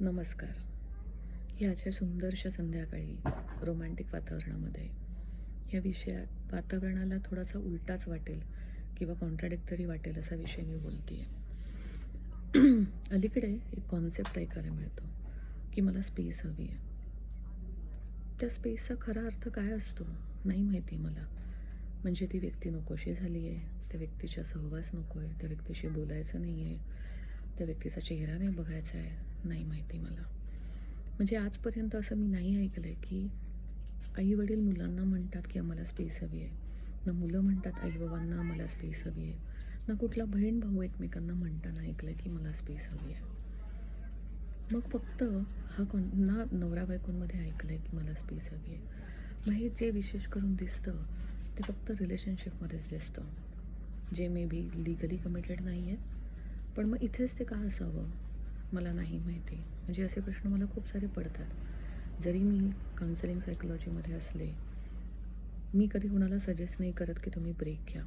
नमस्कार. ह्याच्या सुंदरशा संध्याकाळी रोमॅन्टिक वातावरणामध्ये ह्या वातावरणाला थोडासा उलटाच वाटेल किंवा कॉन्ट्राडिक्टरी वाटेल असा विषय मी बोलते आहे. अलीकडे एक कॉन्सेप्ट ऐकायला मिळतो की मला स्पेस हवी आहे. त्या स्पेसचा खरा अर्थ काय असतो नाही माहिती मला. म्हणजे ती व्यक्ती नकोशी झाली आहे, त्या व्यक्तीचा सहवास नको आहे, त्या व्यक्तीशी बोलायचं नाही आहे, त्या व्यक्तीचा चेहरा नाही बघायचा आहे, नाही माहिती मला. म्हणजे आजपर्यंत असं मी नाही ऐकलं आहे की आई-वडील मुलांना म्हणतात की आम्हाला स्पेस हवी आहे. ना मुलं म्हणतात आई-बाबांना आम्हाला स्पेस हवी आहे. ना कुठला बहीण-भाऊ एकमेकांना म्हणताना ऐकलं की मला स्पेस हवी आहे. मग फक्त ना नवरा-बायकोंमध्ये ऐकलं आहे की मला स्पेस हवी आहे. मग हे जे विशेष करून दिसतं ते फक्त रिलेशनशिपमध्येच दिसतं. जे मे बी लीगली कमिटेड नाही आहेत. पण मग इथेच ते का असावं मला नाही माहिती. म्हणजे असे प्रश्न मला खूप सारे पडतात. जरी मी काउन्सिलिंग सायकोलॉजीमध्ये असले, मी कधी कुणाला सजेस्ट नाही करत की तुम्ही ब्रेक घ्या.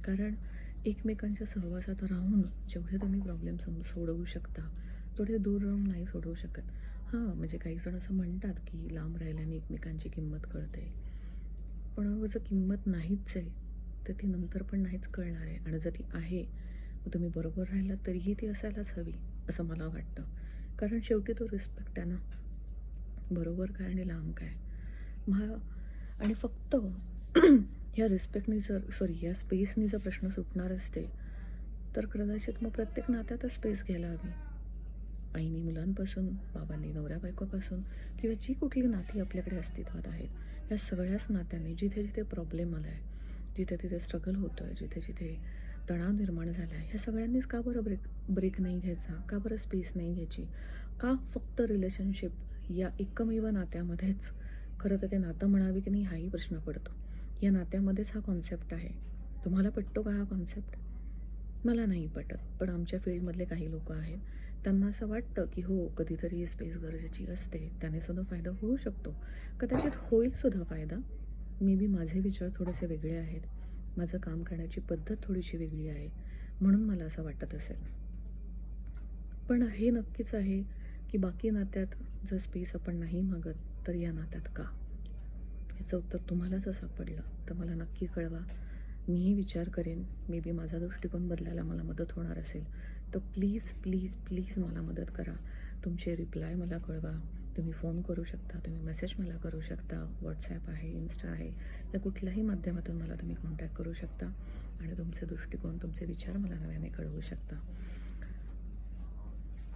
कारण एकमेकांच्या सहवासात राहून जेवढे तुम्ही प्रॉब्लेम सोडवू शकता तेवढे दूर राहून नाही सोडवू शकत. हां, म्हणजे काही जण असं म्हणतात की लांब राहिल्याने एकमेकांची किंमत कळते. पण जर किंमत नाहीच आहे तर ती नंतर पण नाहीच कळणार आहे. आणि जर ती आहे मग तुम्ही बरोबर राहिलात तरीही ती असायलाच हवी असं मला वाटतं. कारण शेवटी तो रिस्पेक्ट आहे ना. बरोबर काय आणि लांब काय. आणि फक्त ह्या रिस्पेक्टनी ह्या स्पेसनी जर प्रश्न सुटणार असते तर कदाचित मग प्रत्येक नात्यातच स्पेस घ्यायला हवी. आईनी मुलांपासून, बाबांनी नवऱ्या-बायकोपासून किंवा जी कुठली नाती आपल्याकडे अस्तित्वात आहेत, ह्या सगळ्याच नात्यांनी जिथे जिथे प्रॉब्लेम आला आहे, जिथे तिथे स्ट्रगल होतो आहे, जिथे जिथे तणाव निर्माण झाला आहे, ह्या सगळ्यांनीच का बरं ब्रेक नाही घ्यायचा, का बरं स्पेस नाही घ्यायची, का फक्त रिलेशनशिप या एकमेव नात्यामध्येच. खरं तर ते नातं म्हणावे की नाही हाही प्रश्न पडतो. या नात्यामध्येच हा कॉन्सेप्ट आहे. तुम्हाला पटतो का हा कॉन्सेप्ट? मला नाही पटत. पण आमच्या फील्डमधले काही लोक आहेत त्यांना असं वाटतं की हो कधीतरी स्पेस गरजेची असते, त्याने सुद्धा फायदा होऊ शकतो. कदाचित होईलसुद्धा फायदा. मे बी माझे विचार थोडेसे वेगळे आहेत, माझं काम करण्याची पद्धत थोडीशी वेगळी आहे, म्हणून मला असं वाटत असेल. पण हे नक्कीच आहे की बाकी नात्यात जर स्पेस आपण नाही मागत तर या नात्यात का? याचं उत्तर तुम्हाला जर सापडलं तर मला नक्की कळवा. मीही विचार करेन. मे बी माझा दृष्टिकोन बदलायला मला मदत होणार असेल तर प्लीज प्लीज प्लीज मला मदत करा. तुमचे रिप्लाय मला कळवा. तुम्ही फोन करू शकता, तुम्ही मेसेज मला करू शकता, व्हॉट्सॲप आहे, इन्स्टा आहे, या कुठल्याही माध्यमातून मला तुम्ही कॉन्टॅक्ट करू शकता आणि तुमचे दृष्टिकोन, तुमचे विचार मला नव्याने कळवू शकता.